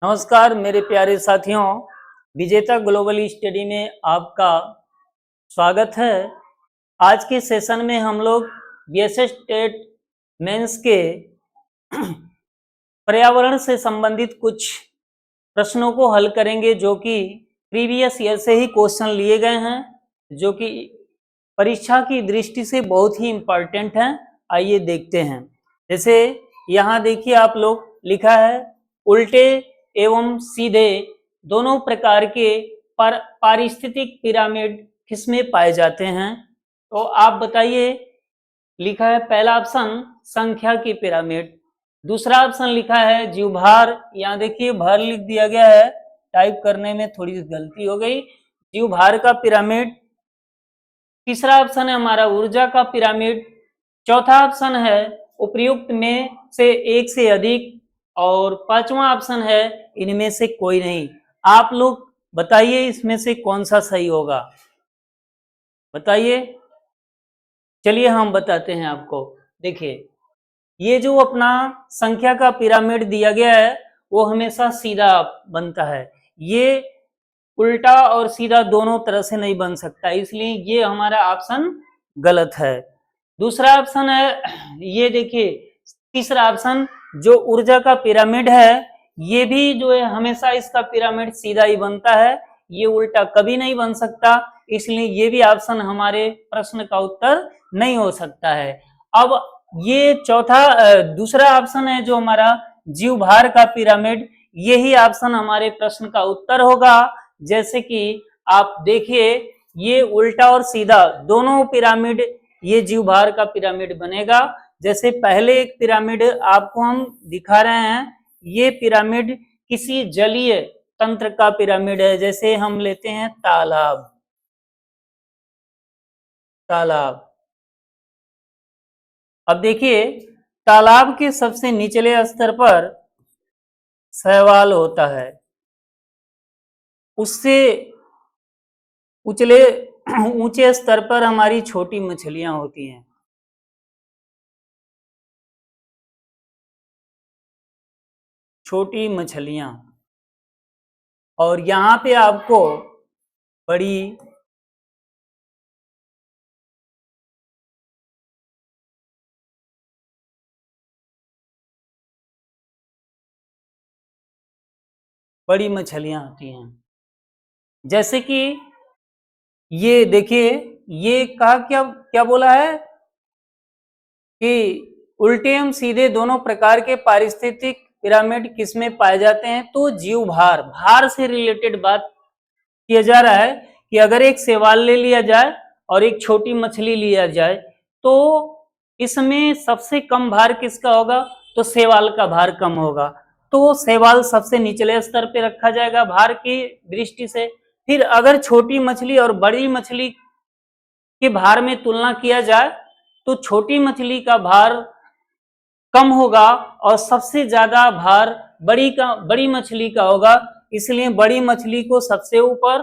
नमस्कार मेरे प्यारे साथियों, विजेता ग्लोबल स्टडी में आपका स्वागत है। आज के सेशन में हम लोग बीएसएस टेट मेंस के पर्यावरण से संबंधित कुछ प्रश्नों को हल करेंगे जो कि प्रीवियस ईयर से ही क्वेश्चन लिए गए हैं, जो कि परीक्षा की दृष्टि से बहुत ही इम्पोर्टेंट हैं। आइए देखते हैं। जैसे यहाँ देखिए आप लोग, लिखा है उल्टे एवं सीधे दोनों प्रकार के पारिस्थितिक पिरामिड किसमें पाए जाते हैं। तो आप बताइए। लिखा है पहला ऑप्शन संख्या की पिरामिड, दूसरा ऑप्शन लिखा है जीवभार, यहाँ देखिए भार लिख दिया गया है, टाइप करने में थोड़ी गलती हो गई, जीवभार का पिरामिड। तीसरा ऑप्शन है हमारा ऊर्जा का पिरामिड। चौथा ऑप्शन है उपर्युक्त में से एक से अधिक, और पांचवा ऑप्शन है इनमें से कोई नहीं। आप लोग बताइए इसमें से कौन सा सही होगा, बताइए। चलिए हम बताते हैं आपको। देखिए ये जो अपना संख्या का पिरामिड दिया गया है वो हमेशा सीधा बनता है, ये उल्टा और सीधा दोनों तरह से नहीं बन सकता, इसलिए ये हमारा ऑप्शन गलत है। दूसरा ऑप्शन है, ये देखिए तीसरा ऑप्शन जो ऊर्जा का पिरामिड है, ये भी जो है हमेशा इसका पिरामिड सीधा ही बनता है, ये उल्टा कभी नहीं बन सकता, इसलिए ये भी ऑप्शन हमारे प्रश्न का उत्तर नहीं हो सकता है। अब ये दूसरा ऑप्शन है जो हमारा जीवभार का पिरामिड, यही ऑप्शन हमारे प्रश्न का उत्तर होगा। जैसे कि आप देखिए ये उल्टा और सीधा दोनों पिरामिड, ये जीवभार का पिरामिड बनेगा। जैसे पहले एक पिरामिड आपको हम दिखा रहे हैं, ये पिरामिड किसी जलीय तंत्र का पिरामिड है। जैसे हम लेते हैं तालाब, अब देखिए तालाब के सबसे निचले स्तर पर शैवाल होता है, उससे ऊंचे स्तर पर हमारी छोटी मछलियां होती हैं। छोटी मछलियां, और यहाँ पे आपको बड़ी मछलियां आती हैं। जैसे कि ये देखिए, ये कहा क्या क्या बोला है कि उल्टे एवं सीधे दोनों प्रकार के पारिस्थितिक पिरामिड किसमें पाए जाते हैं। तो जीवभार, भार से रिलेटेड बात किया जा रहा है कि अगर एक शैवाल ले लिया जाए और एक छोटी मछली लिया जाए तो इसमें सबसे कम भार किसका होगा, तो शैवाल का भार कम होगा, तो शैवाल सबसे निचले स्तर पे रखा जाएगा भार की दृष्टि से। फिर अगर छोटी मछली और बड़ी मछली के भार में तुलना किया जाए तो छोटी मछली का भार कम होगा और सबसे ज्यादा भार बड़ी मछली का होगा, इसलिए बड़ी मछली को सबसे ऊपर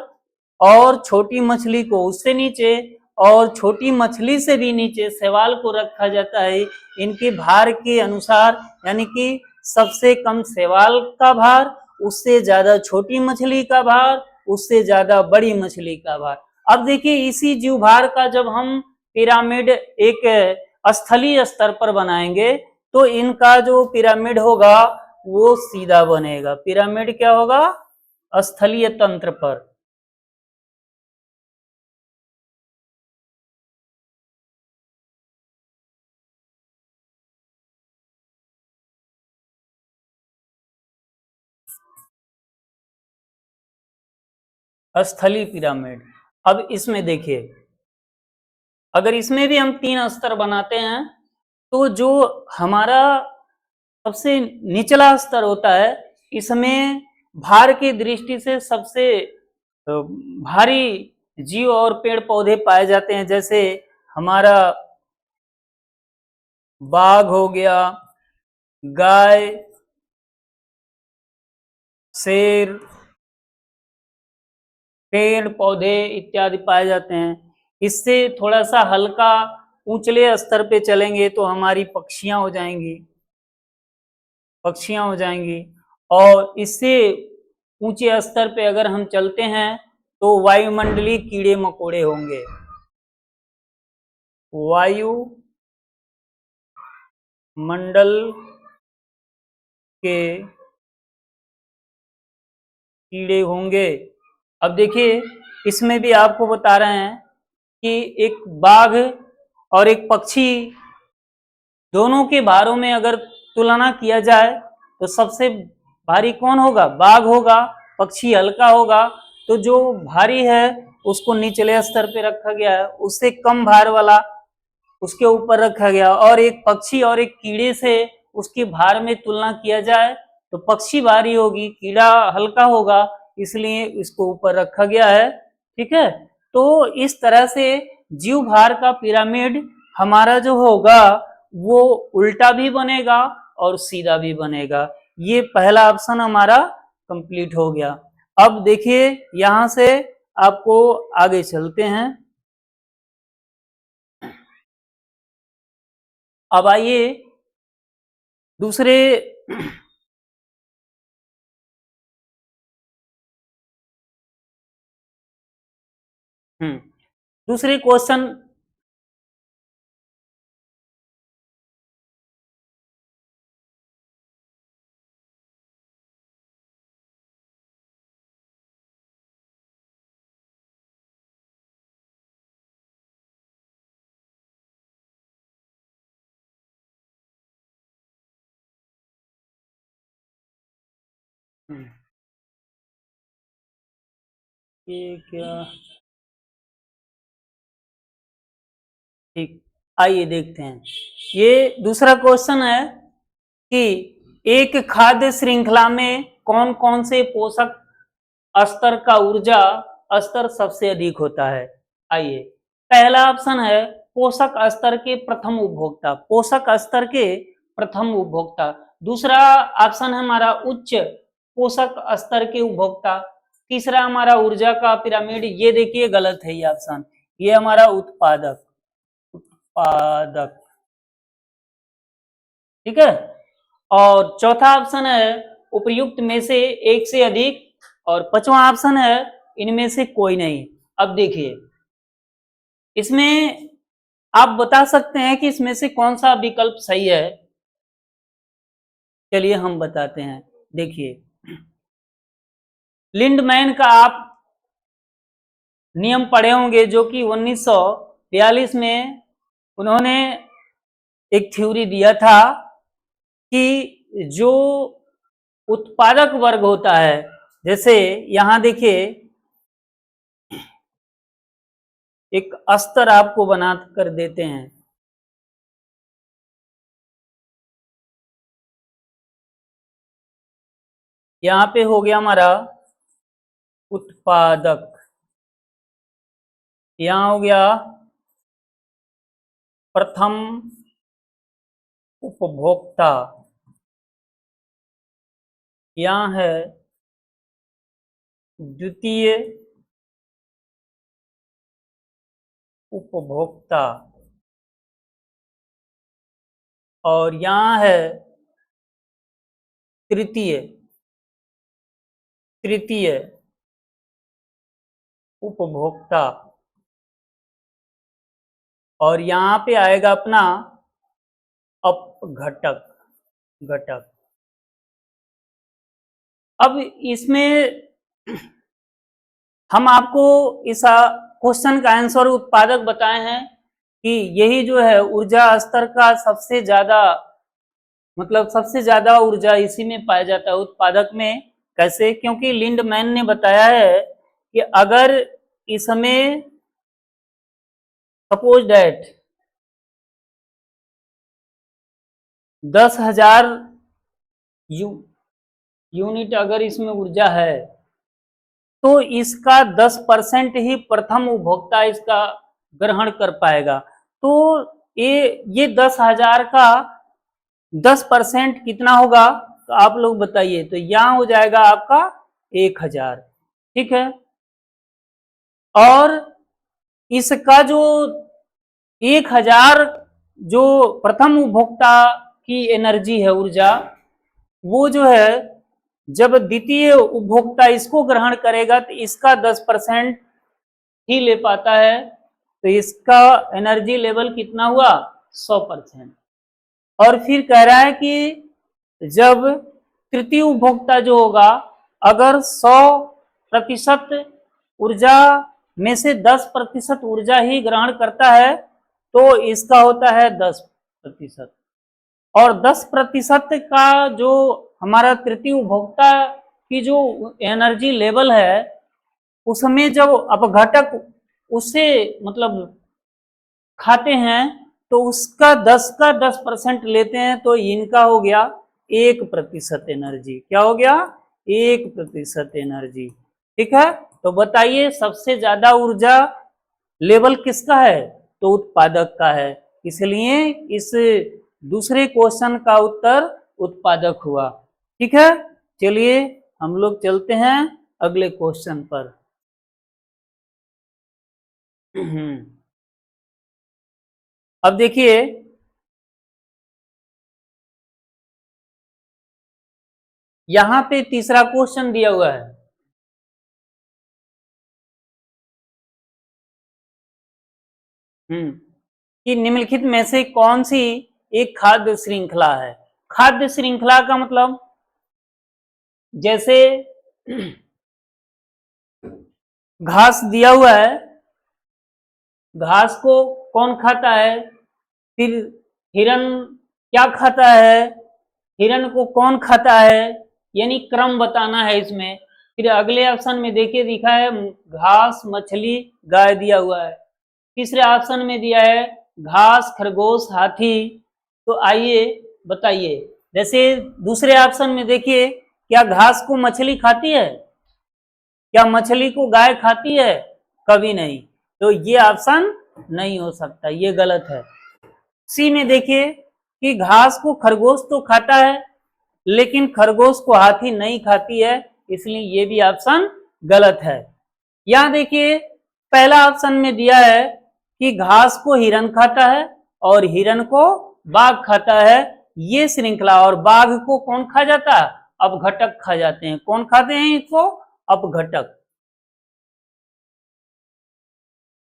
और छोटी मछली को उससे नीचे, और छोटी मछली से भी नीचे शैवाल को रखा जाता है इनके भार के अनुसार, यानी कि सबसे कम शैवाल का भार, उससे ज्यादा छोटी मछली का भार, उससे ज्यादा बड़ी मछली का भार। अब देखिए इसी जीवभार का जब हम पिरामिड एक स्थलीय स्तर पर बनाएंगे तो इनका जो पिरामिड होगा वो सीधा बनेगा। पिरामिड क्या होगा, स्थलीय तंत्र पर। स्थलीय पिरामिड। अब इसमें देखिए, अगर इसमें भी हम 3 स्तर बनाते हैं तो जो हमारा सबसे निचला स्तर होता है इसमें भार की दृष्टि से सबसे भारी जीव और पेड़ पौधे पाए जाते हैं। जैसे हमारा बाघ हो गया, गाय, शेर, पेड़ पौधे इत्यादि पाए जाते हैं। इससे थोड़ा सा हल्का ऊंचले स्तर पे चलेंगे तो हमारी पक्षियां हो जाएंगी, और इससे ऊंचे स्तर पे अगर हम चलते हैं तो वायुमंडलीय कीड़े मकोड़े होंगे, वायुमंडल के कीड़े होंगे। अब देखिए इसमें भी आपको बता रहे हैं कि एक बाघ और एक पक्षी दोनों के भारों में अगर तुलना किया जाए तो सबसे भारी कौन होगा? बाघ होगा, पक्षी हल्का होगा। तो जो भारी है उसको निचले स्तर पे रखा गया है, उससे कम भार वाला उसके ऊपर रखा गया, और एक पक्षी और एक कीड़े से उसके भार में तुलना किया जाए तो पक्षी भारी होगी, कीड़ा हल्का होगा, इसलिए इसको ऊपर रखा गया है। ठीक है, तो इस तरह से जीव भार का पिरामिड हमारा जो होगा वो उल्टा भी बनेगा और सीधा भी बनेगा। ये पहला ऑप्शन हमारा कंप्लीट हो गया। अब देखिए यहां से आपको आगे चलते हैं। अब आइए दूसरे दूसरे क्वेश्चन ये क्या, ठीक, आइए देखते हैं। ये दूसरा क्वेश्चन है कि एक खाद्य श्रृंखला में कौन कौन से पोषक स्तर का ऊर्जा स्तर सबसे अधिक होता है। आइए, पहला ऑप्शन है पोषक स्तर के प्रथम उपभोक्ता, पोषक स्तर के प्रथम उपभोक्ता। दूसरा ऑप्शन है हमारा उच्च पोषक स्तर के उपभोक्ता। तीसरा हमारा ऊर्जा का पिरामिड, ये देखिए गलत है ये ऑप्शन, ये हमारा उत्पादक, उत्पादक। ठीक है, और चौथा ऑप्शन है उपयुक्त में से एक से अधिक, और पांचवा ऑप्शन है इनमें से कोई नहीं। अब देखिए इसमें आप बता सकते हैं कि इसमें से कौन सा विकल्प सही है। चलिए हम बताते हैं। देखिए लिंडमैन का आप नियम पढ़े होंगे, जो कि 1942 में उन्होंने एक थ्योरी दिया था कि जो उत्पादक वर्ग होता है, जैसे यहां देखिए एक अस्तर आपको बना कर देते हैं, यहां पे हो गया हमारा उत्पादक, यहां हो गया प्रथम उपभोक्ता, यहां है द्वितीय उपभोक्ता, और यहां है तृतीय, तृतीय उपभोक्ता, और यहां पे आएगा अपना अपघटक, घटक। अब इसमें हम आपको इस क्वेश्चन का आंसर उत्पादक बताए हैं कि यही जो है ऊर्जा स्तर का सबसे ज्यादा, मतलब सबसे ज्यादा ऊर्जा इसी में पाया जाता है, उत्पादक में। कैसे? क्योंकि लिंडमैन ने बताया है कि अगर इसमें सपोज दैट 10,000 यूनिट अगर इसमें ऊर्जा है तो इसका 10% ही प्रथम उपभोक्ता इसका ग्रहण कर पाएगा। तो ये 10,000 का 10% कितना होगा? तो आप लोग बताइए। तो यहां हो जाएगा आपका 1,000। ठीक है, और इसका जो 1,000 जो प्रथम उपभोक्ता की एनर्जी है, ऊर्जा, वो जो है जब द्वितीय उपभोक्ता इसको ग्रहण करेगा तो इसका 10% ही ले पाता है, तो इसका एनर्जी लेवल कितना हुआ 100%। और फिर कह रहा है कि जब तृतीय उपभोक्ता जो होगा अगर 100% ऊर्जा में से 10% ऊर्जा ही ग्रहण करता है तो इसका होता है 10%। और 10% का जो हमारा तृतीय उपभोक्ता की जो एनर्जी लेवल है उसमें जब अपघटक उसे मतलब खाते हैं तो उसका 10% लेते हैं, तो इनका हो गया 1% एनर्जी। क्या हो गया 1% एनर्जी। ठीक है, तो बताइए सबसे ज्यादा ऊर्जा लेवल किसका है, तो उत्पादक का है, इसलिए इस दूसरे क्वेश्चन का उत्तर उत्पादक हुआ। ठीक है, चलिए हम लोग चलते हैं अगले क्वेश्चन पर। अब देखिए यहां पे तीसरा क्वेश्चन दिया हुआ है। कि निम्नलिखित में से कौन सी एक खाद्य श्रृंखला है। खाद्य श्रृंखला का मतलब जैसे घास दिया हुआ है, घास को कौन खाता है, फिर हिरण क्या खाता है, हिरण को कौन खाता है, यानी क्रम बताना है इसमें। फिर अगले ऑप्शन में देखिए लिखा है घास मछली गाय दिया हुआ है। तीसरे ऑप्शन में दिया है घास खरगोश हाथी। तो आइए बताइए, जैसे दूसरे ऑप्शन में देखिए क्या घास को मछली खाती है, क्या मछली को गाय खाती है, कभी नहीं, तो ये ऑप्शन नहीं हो सकता, ये गलत है। सी में देखिए कि घास को खरगोश तो खाता है लेकिन खरगोश को हाथी नहीं खाती है, इसलिए ये भी ऑप्शन गलत है। यहां देखिए पहला ऑप्शन में दिया है कि घास को हिरण खाता है और हिरण को बाघ खाता है, ये श्रृंखला, और बाघ को कौन खा जाता है, अपघटक खा जाते हैं। कौन खाते हैं इसको, अपघटक,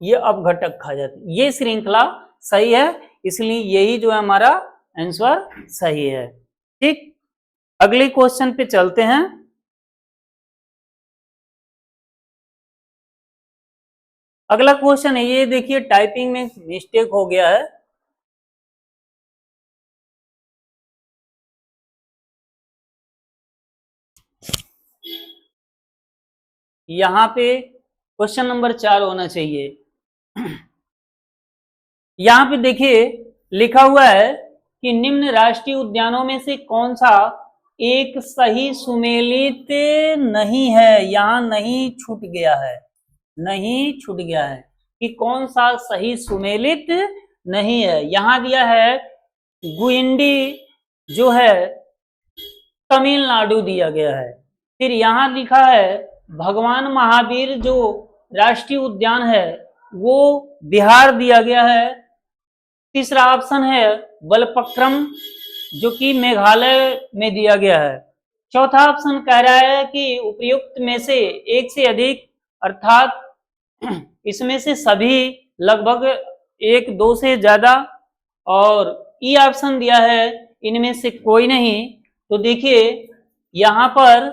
ये अपघटक खा जाते हैं, ये श्रृंखला सही है, इसलिए यही जो है हमारा आंसर सही है। ठीक, अगले क्वेश्चन पे चलते हैं। अगला क्वेश्चन है, ये देखिए टाइपिंग में मिस्टेक हो गया है। यहां पे क्वेश्चन नंबर 4 होना चाहिए। यहां पे देखिए लिखा हुआ है कि निम्न राष्ट्रीय उद्यानों में से कौन सा एक सही सुमेलित नहीं है। यहां नहीं छूट गया है, नहीं छूट गया है कि कौन सा सही सुमेलित नहीं है। यहां दिया है गुइंडी जो है तमिलनाडु दिया गया है। फिर यहां लिखा है भगवान महावीर जो राष्ट्रीय उद्यान है वो बिहार दिया गया है। तीसरा ऑप्शन है बलपक्रम जो कि मेघालय में दिया गया है। चौथा ऑप्शन कह रहा है कि उपयुक्त में से एक से अधिक, अर्थात इसमें से सभी, लगभग एक दो से ज्यादा, और ई ऑप्शन दिया है इनमें से कोई नहीं। तो देखिए यहां पर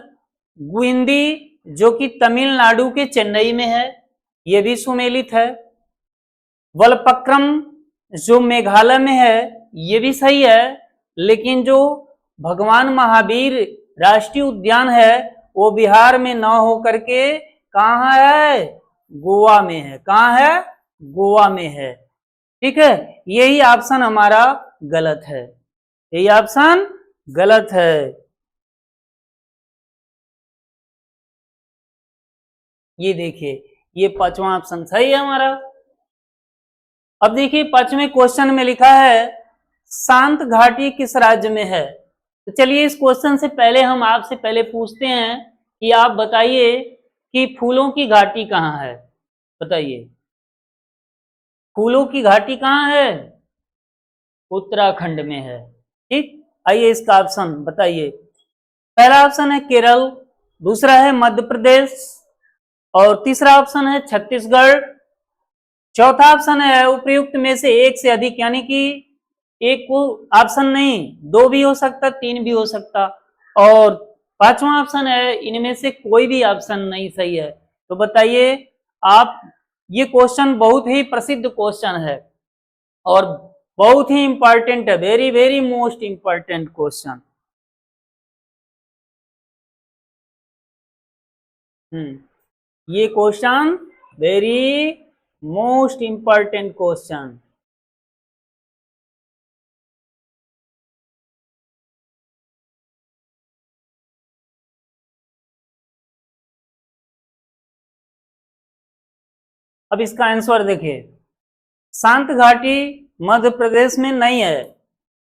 गुइंदी जो कि तमिलनाडु के चेन्नई में है, यह भी सुमेलित है। वलपक्रम जो मेघालय में है ये भी सही है, लेकिन जो भगवान महावीर राष्ट्रीय उद्यान है वो बिहार में न होकर के कहाँ है, गोवा में है। कहाँ है, गोवा में है। ठीक है, यही ऑप्शन हमारा गलत है, यही ऑप्शन गलत है। ये देखिए ये पांचवा ऑप्शन सही है हमारा। अब देखिए पांचवें क्वेश्चन में लिखा है शांत घाटी किस राज्य में है। तो चलिए इस क्वेश्चन से पहले हम आपसे पहले पूछते हैं कि आप बताइए कि फूलों की घाटी कहाँ है। बताइए फूलों की घाटी कहाँ है, उत्तराखंड में है। ठीक, आइए इसका ऑप्शन बताइए। पहला ऑप्शन है केरल, दूसरा है मध्य प्रदेश और तीसरा ऑप्शन है छत्तीसगढ़। चौथा ऑप्शन है उपयुक्त में से एक से अधिक, यानी कि एक को ऑप्शन नहीं, दो भी हो सकता, तीन भी हो सकता। और पांचवा ऑप्शन है इनमें से कोई भी ऑप्शन नहीं सही है। तो बताइए आप, ये क्वेश्चन बहुत ही प्रसिद्ध क्वेश्चन है और बहुत ही इंपॉर्टेंट है, very very most important question. ये question very most important question. अब इसका आंसर देखिए, शांत घाटी मध्य प्रदेश में नहीं है,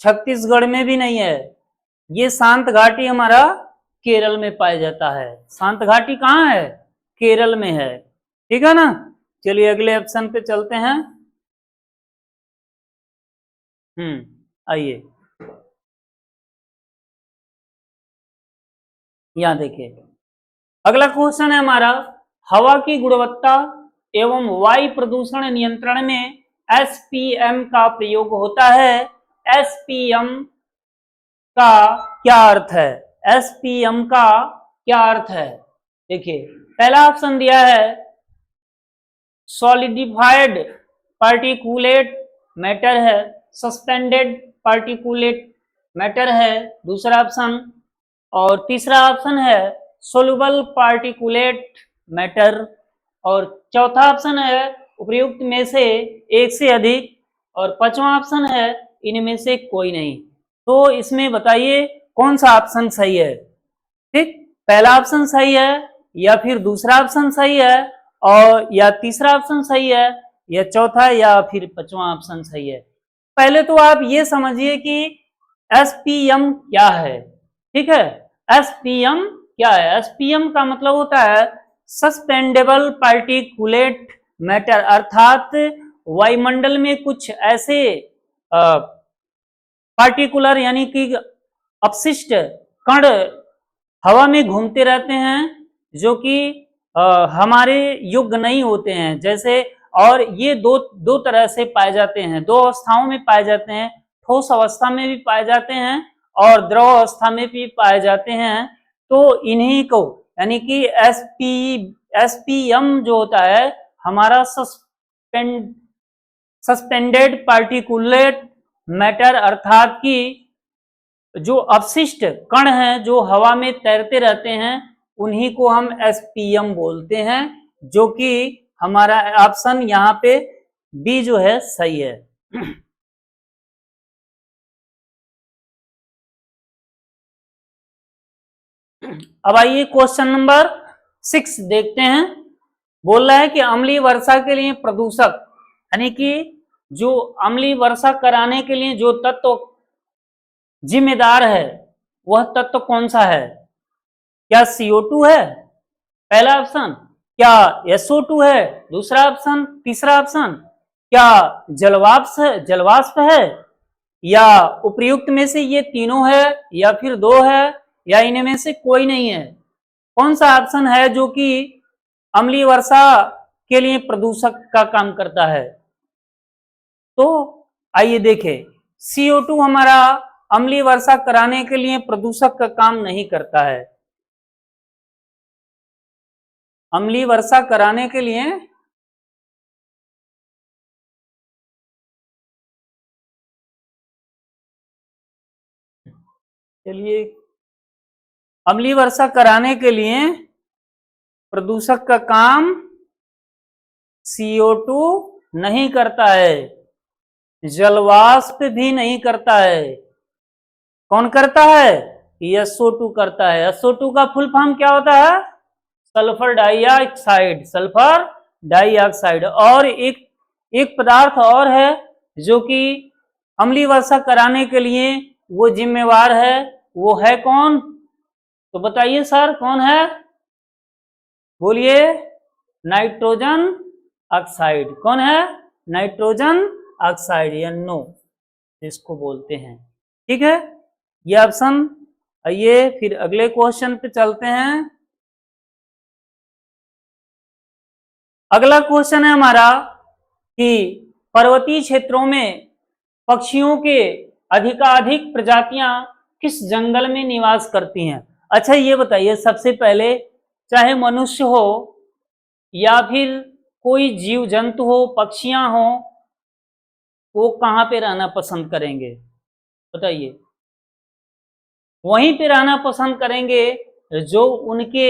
छत्तीसगढ़ में भी नहीं है, ये शांत घाटी हमारा केरल में पाया जाता है। शांत घाटी कहाँ है? केरल में है, ठीक है ना। चलिए अगले ऑप्शन पे चलते हैं। आइए यहां देखिए, अगला क्वेश्चन है हमारा, हवा की गुणवत्ता एवं वायु प्रदूषण नियंत्रण में एसपीएम का प्रयोग होता है। एसपीएम का क्या अर्थ है? एसपीएम का क्या अर्थ है? देखिए पहला ऑप्शन दिया है सॉलिडिफाइड पार्टिकुलेट मैटर है, सस्पेंडेड पार्टिकुलेट मैटर है दूसरा ऑप्शन, और तीसरा ऑप्शन है सोल्यूबल पार्टिकुलेट मैटर, और चौथा ऑप्शन है उपयुक्त में से एक से अधिक, और पांचवा ऑप्शन है इनमें से कोई नहीं। तो इसमें बताइए कौन सा ऑप्शन सही है? ठीक, पहला ऑप्शन सही है या फिर दूसरा ऑप्शन सही है, और या तीसरा ऑप्शन सही है, या चौथा या फिर पांचवा ऑप्शन सही है। पहले तो आप ये समझिए कि एसपीएम क्या है, ठीक है। एसपीएम क्या है? एसपीएम का मतलब होता है सस्पेंडेबल पार्टिकुलेट मैटर, अर्थात वायुमंडल में कुछ ऐसे पार्टिकुलर यानी कि अपशिष्ट कण हवा में घूमते रहते हैं जो कि हमारे योग्य नहीं होते हैं, जैसे, और ये दो तरह से पाए जाते हैं, दो अवस्थाओं में पाए जाते हैं, ठोस अवस्था में भी पाए जाते हैं और द्रव अवस्था में भी पाए जाते हैं। तो इन्हीं को यानी कि एसपीएम जो होता है हमारा सस्पेंडेड पार्टिकुलेट मैटर, अर्थात कि जो अपशिष्ट कण हैं जो हवा में तैरते रहते हैं उन्हीं को हम एसपीएम बोलते हैं, जो कि हमारा ऑप्शन यहाँ पे बी जो है सही है। अब आइए क्वेश्चन नंबर 6 देखते हैं। बोल रहा है कि अम्लीय वर्षा के लिए प्रदूषक, यानी कि जो अम्लीय वर्षा कराने के लिए जो तत्व जिम्मेदार है वह तत्व कौन सा है? क्या CO2 है पहला ऑप्शन, क्या SO2 है दूसरा ऑप्शन, तीसरा ऑप्शन क्या जलवाष्प है, या उपयुक्त में से ये तीनों है, या फिर दो है, या इनमें से कोई नहीं है? कौन सा ऑप्शन है जो कि अम्लीय वर्षा के लिए प्रदूषक का काम करता है? तो आइए देखें, CO2 हमारा अम्लीय वर्षा कराने के लिए प्रदूषक का काम नहीं करता है। अम्लीय वर्षा कराने के लिए चलिए, अम्लीय वर्षा कराने के लिए प्रदूषक का काम CO2 नहीं करता है, जलवाष्प भी नहीं करता है। कौन करता है? SO2 करता है। SO2 का फुल फॉर्म क्या होता है? Sulphur dioxide, sulphur dioxide. और एक पदार्थ और है जो कि अम्लीय वर्षा कराने के लिए वो जिम्मेवार है, वो है कौन? तो बताइए सर कौन है, बोलिए। Nitrogen oxide. कौन है? नाइट्रोजन ऑक्साइड या NO इसको बोलते हैं, ठीक है। ये ऑप्शन आइए फिर अगले क्वेश्चन पे चलते हैं। अगला क्वेश्चन है हमारा कि पर्वतीय क्षेत्रों में पक्षियों के अधिकाधिक प्रजातियां किस जंगल में निवास करती हैं। अच्छा ये बताइए सबसे पहले, चाहे मनुष्य हो या फिर कोई जीव जंतु हो, पक्षियां हो, वो कहाँ पे रहना पसंद करेंगे बताइए। वहीं पे रहना पसंद करेंगे जो उनके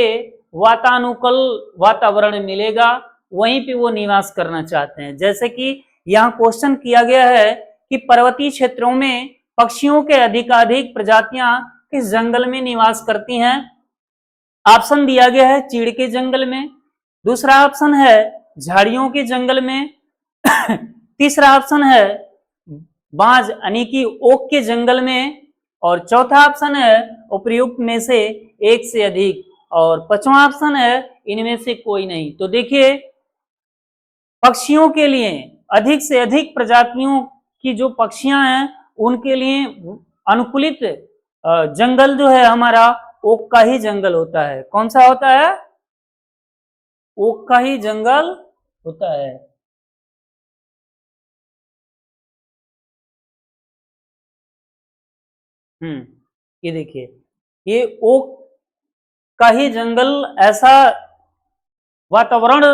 वातानुकूल वातावरण मिलेगा, वहीं पे वो निवास करना चाहते हैं। जैसे कि यहाँ क्वेश्चन किया गया है कि पर्वतीय क्षेत्रों में पक्षियों के अधिकाधिक प्रजातियां किस जंगल में निवास करती हैं। ऑप्शन दिया गया है चीड़ के जंगल में, दूसरा ऑप्शन है झाड़ियों के जंगल में, तीसरा ऑप्शन है बांज यानी कि ओक के जंगल में, और चौथा ऑप्शन है उपर्युक्त में से एक से अधिक, और पांचवा ऑप्शन है इनमें से कोई नहीं। तो देखिए पक्षियों के लिए अधिक से अधिक प्रजातियों की जो पक्षियां हैं उनके लिए अनुकूलित जंगल जो है हमारा ओक का ही जंगल होता है। कौन सा होता है? ओक का ही जंगल होता है। ये देखिए ये ओक का ही जंगल ऐसा वातावरण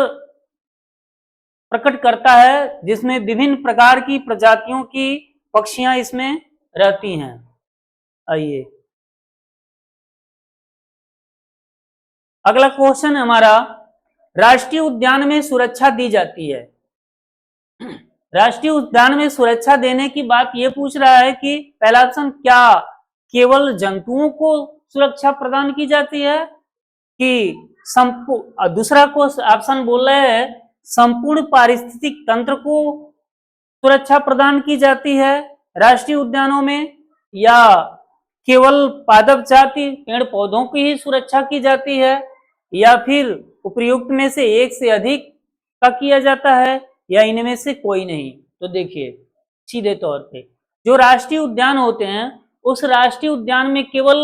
प्रकट करता है जिसमें विभिन्न प्रकार की प्रजातियों की पक्षियां इसमें रहती हैं। आइए अगला क्वेश्चन हमारा, राष्ट्रीय उद्यान में सुरक्षा दी जाती है। राष्ट्रीय उद्यान में सुरक्षा देने की बात यह पूछ रहा है कि पहला ऑप्शन, क्या केवल जंतुओं को सुरक्षा प्रदान की जाती है कि दूसरा ऑप्शन बोल रहे हैं संपूर्ण पारिस्थितिक तंत्र को सुरक्षा प्रदान की जाती है राष्ट्रीय उद्यानों में, या केवल पादप जाति पेड़ पौधों की ही सुरक्षा की जाती है, या फिर उपर्युक्त में से एक से अधिक का किया जाता है, या इनमें से कोई नहीं। तो देखिए सीधे तौर पे जो राष्ट्रीय उद्यान होते हैं उस राष्ट्रीय उद्यान में केवल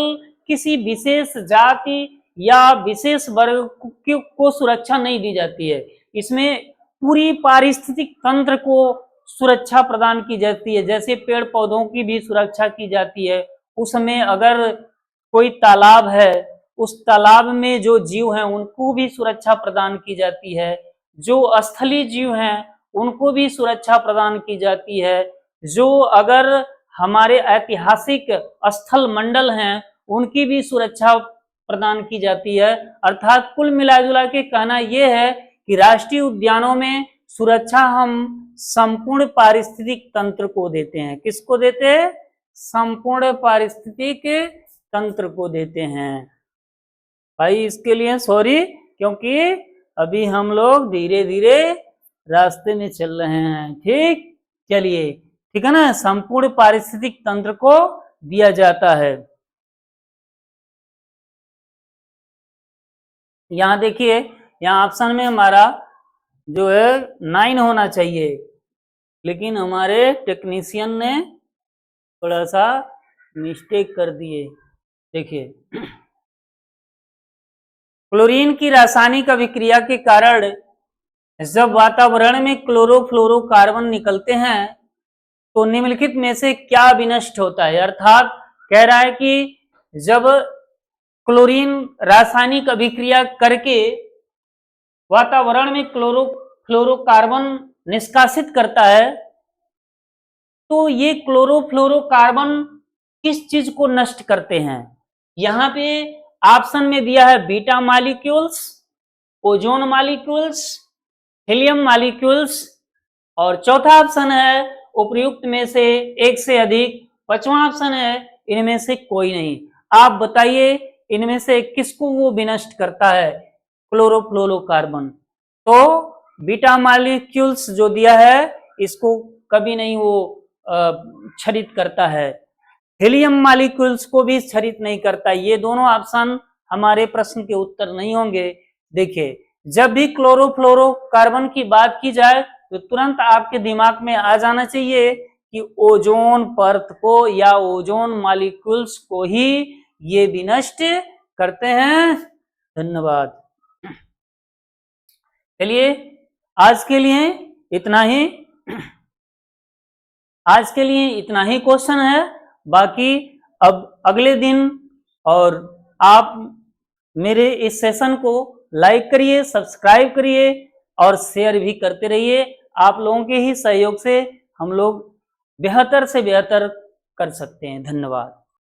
किसी विशेष जाति या विशेष वर्ग को सुरक्षा नहीं दी जाती है, इसमें पूरी पारिस्थितिक तंत्र को सुरक्षा प्रदान की जाती है। जैसे पेड़ पौधों की भी सुरक्षा की जाती है, उसमें अगर कोई तालाब है उस तालाब में जो जीव हैं उनको भी सुरक्षा प्रदान की जाती है, जो स्थलीय जीव हैं उनको भी सुरक्षा प्रदान की जाती है, जो अगर हमारे ऐतिहासिक स्थल मंडल हैं उनकी भी सुरक्षा प्रदान की जाती है। अर्थात कुल मिलाजुला के कहना यह है कि राष्ट्रीय उद्यानों में सुरक्षा हम संपूर्ण पारिस्थितिक तंत्र को देते हैं। किसको देते हैं? संपूर्ण पारिस्थितिक तंत्र को देते हैं। भाई इसके लिए सॉरी, क्योंकि अभी हम लोग धीरे धीरे रास्ते में चल रहे हैं। ठीक, चलिए ठीक है ना, संपूर्ण पारिस्थितिक तंत्र को दिया जाता है। यहाँ देखिए यहाँ ऑप्शन में हमारा जो है 9 होना चाहिए, लेकिन हमारे टेक्नीशियन ने थोड़ा सा मिस्टेक कर दिए। देखिए क्लोरीन की रासायनिक अभिक्रिया के कारण जब वातावरण में क्लोरोफ्लोरोकार्बन निकलते हैं तो निम्नलिखित में से क्या विनष्ट होता है। अर्थात कह रहा है कि जब क्लोरीन रासायनिक अभिक्रिया करके वातावरण में क्लोरोफ्लोरोकार्बन निष्कासित करता है तो ये क्लोरोफ्लोरोकार्बन किस चीज को नष्ट करते हैं। यहाँ पे ऑप्शन में दिया है beta molecules, ozone molecules, helium molecules, और चौथा ऑप्शन है उपर्युक्त में से एक से अधिक, पांचवा ऑप्शन है इनमें से कोई नहीं। आप बताइए इनमें से किसको वो विनष्ट करता है? क्लोरोफ्लोरोकार्बन। तो बीटा मॉलिक्यूल्स जो दिया है इसको कभी नहीं वो क्षरित करता है, हीलियम मॉलिक्यूल्स को भी क्षरित नहीं करता। ये दोनों ऑप्शन हमारे प्रश्न के उत्तर नहीं होंगे। देखिए जब भी क्लोरोफ्लोरोकार्बन की बात की जाए तो तुरंत आपके दिमाग में आ जाना चाहिए कि ओजोन परत को या ओजोन मॉलिक्यूल्स को ही ये भी नष्ट करते हैं। धन्यवाद। चलिए आज के लिए इतना ही, आज के लिए इतना ही क्वेश्चन है। बाकी अब अगले दिन, और आप मेरे इस सेशन को लाइक करिए, सब्सक्राइब करिए और शेयर भी करते रहिए। आप लोगों के ही सहयोग से हम लोग बेहतर से बेहतर कर सकते हैं। धन्यवाद।